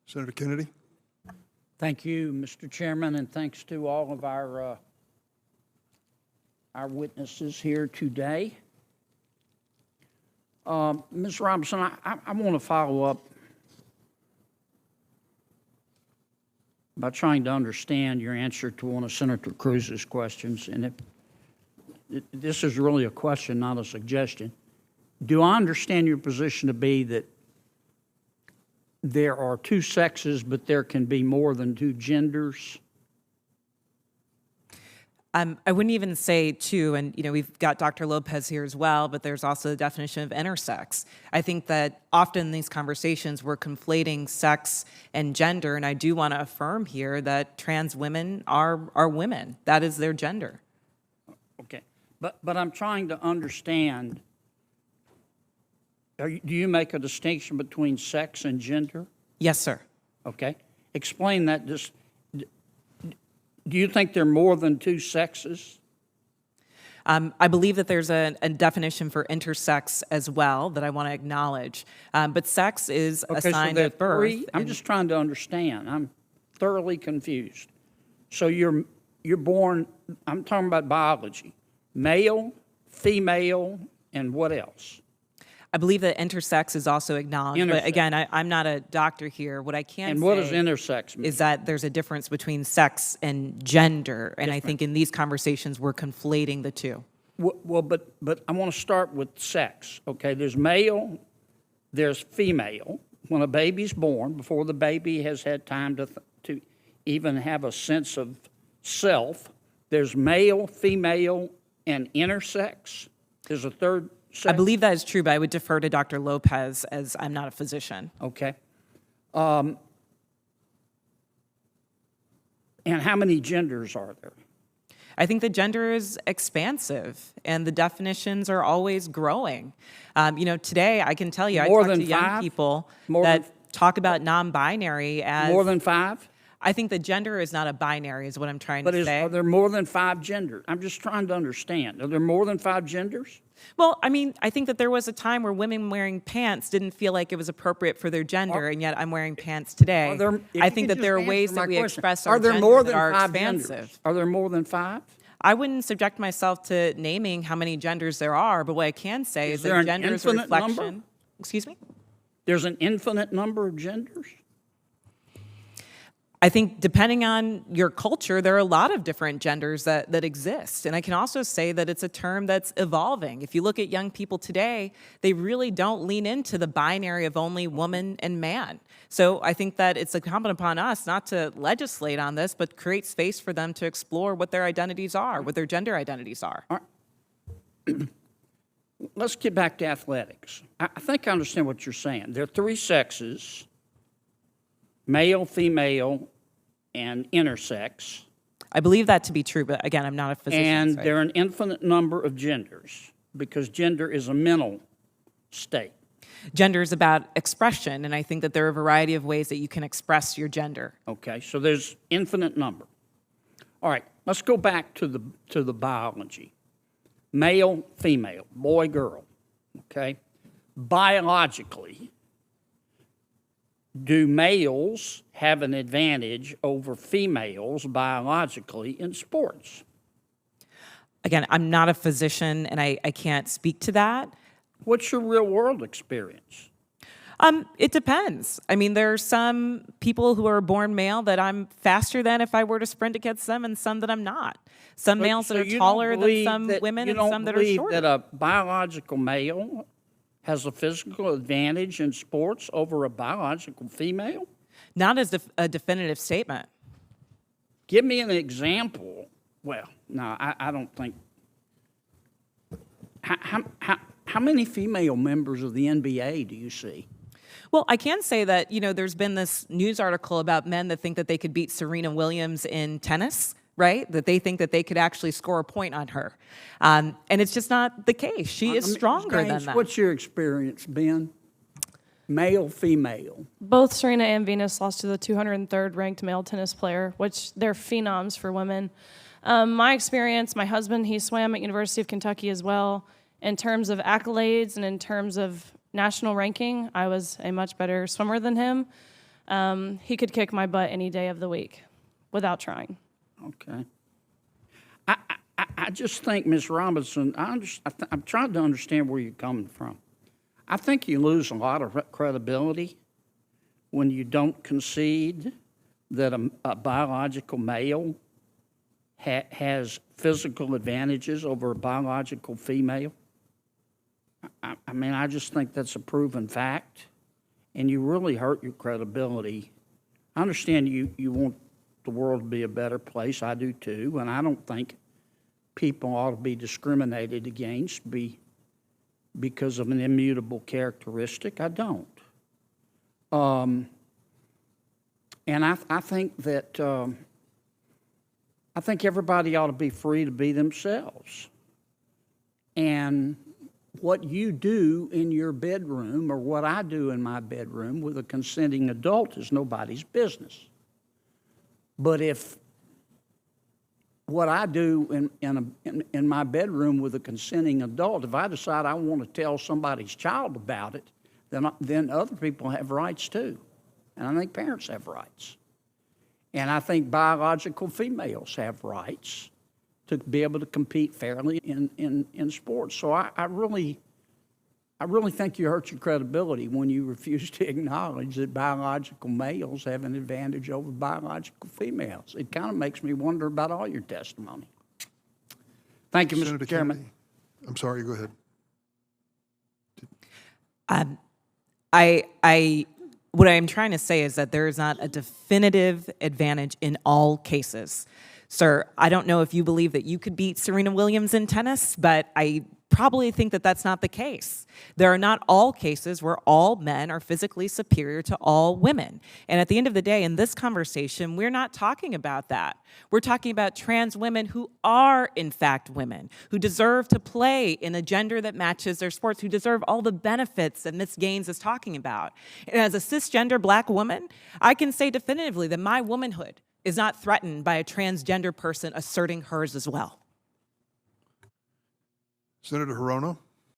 Senator Kennedy. Thank you, Mr. Chairman, and thanks to all of our witnesses here today. Ms. Robinson, I want to follow up by trying to understand your answer to one of Senator Cruz's questions. And this is really a question, not a suggestion. Do I understand your position to be that there are two sexes, but there can be more than two genders? I wouldn't even say two, and we've got Dr. Lopez here as well, but there's also the definition of intersex. I think that often in these conversations we're conflating sex and gender, and I do want to affirm here that trans women are women. That is their gender. Okay, but I'm trying to understand. Do you make a distinction between sex and gender? Yes, sir. Okay, explain that. Just do you think there are more than two sexes? I believe that there's a definition for intersex as well that I want to acknowledge. But sex is assigned at birth. Three? I'm just trying to understand. I'm thoroughly confused. So you're born, I'm talking about biology, male, female, and what else? I believe that intersex is also acknowledged. Intersex. But again, I'm not a doctor here. What I can And say what does intersex mean? is that there's a difference between sex and gender. And I think in these conversations, we're conflating the two. Well, but I want to start with sex, okay? There's male, there's female. When a baby's born, before the baby has had time to even have a sense of self, there's male, female, and intersex. There's a third sex. I believe that is true, but I would defer to Dr. Lopez as I'm not a physician. Okay. And how many genders are there? I think the gender is expansive, and the definitions are always growing. Today I can tell you, I talk to young people that talk about non-binary as more than five. I think the gender is not a binary, is what I'm trying to say. Are there more than five genders? I'm just trying to understand. Are there more than five genders? Well, I think that there was a time where women wearing pants didn't feel like it was appropriate for their gender, and yet I'm wearing pants today. I think that there are ways that we express our gender that are expansive. Are there more than five? I wouldn't subject myself to naming how many genders there are, but what I can say is that gender is a reflection. Number? Excuse me? There's an infinite number of genders? I think depending on your culture, there are a lot of different genders that exist. And I can also say that it's a term that's evolving. If you look at young people today, they really don't lean into the binary of only woman and man. So I think that it's incumbent upon us not to legislate on this, but create space for them to explore what their identities are, what their gender identities are. All right. Let's get back to athletics. I think I understand what you're saying. There are three sexes: male, female, and intersex. I believe that to be true, but again, I'm not a physician. And there are an infinite number of genders, because gender is a mental state. Gender is about expression, and I think that there are a variety of ways that you can express your gender. Okay, so there's infinite number. All right, let's go back to the biology. Male, female, boy, girl, okay? Biologically, do males have an advantage over females biologically in sports? Again, I'm not a physician, and I can't speak to that. What's your real-world experience? It depends. There are some people who are born male that I'm faster than if I were to sprint against them, and some that I'm not. Some males that are taller than some women, and some that are shorter. You don't believe that a biological male has a physical advantage in sports over a biological female? Not as a definitive statement. Give me an example. Well, no, I don't think. How many female members of the NBA do you see? Well, I can say that, there's been this news article about men that think that they could beat Serena Williams in tennis, right? That they think that they could actually score a point on her. And it's just not the case. She is stronger than that. What's your experience, Ben? Male, female? Both Serena and Venus lost to the 203rd ranked male tennis player, which they're phenoms for women. My experience, my husband, he swam at University of Kentucky as well. In terms of accolades and in terms of national ranking, I was a much better swimmer than him. He could kick my butt any day of the week without trying. Okay. I just think, Ms. Robinson, I'm trying to understand where you're coming from. I think you lose a lot of credibility when you don't concede that a biological male has physical advantages over a biological female. I mean, I just think that's a proven fact, and you really hurt your credibility. I understand you want the world to be a better place. I do too, and I don't think people ought to be discriminated against because of an immutable characteristic. I don't. And I think that I think everybody ought to be free to be themselves. And what you do in your bedroom or what I do in my bedroom with a consenting adult is nobody's business. But if what I do in my bedroom with a consenting adult, if I decide I want to tell somebody's child about it, then other people have rights too. And I think parents have rights. And I think biological females have rights to be able to compete fairly in sports. So I really think you hurt your credibility when you refuse to acknowledge that biological males have an advantage over biological females. It kind of makes me wonder about all your testimony. Thank you, Senator Mr. Chairman. Kennedy. I'm sorry, go ahead. What I'm trying to say is that there is not a definitive advantage in all cases. Sir, I don't know if you believe that you could beat Serena Williams in tennis, but I probably think that that's not the case. There are not all cases where all men are physically superior to all women. And at the end of the day, in this conversation, we're not talking about that. We're talking about trans women who are, in fact, women, who deserve to play in a gender that matches their sports, who deserve all the benefits that Ms. Gaines is talking about. And as a cisgender black woman, I can say definitively that my womanhood is not threatened by a transgender person asserting hers as well. Senator Hirono.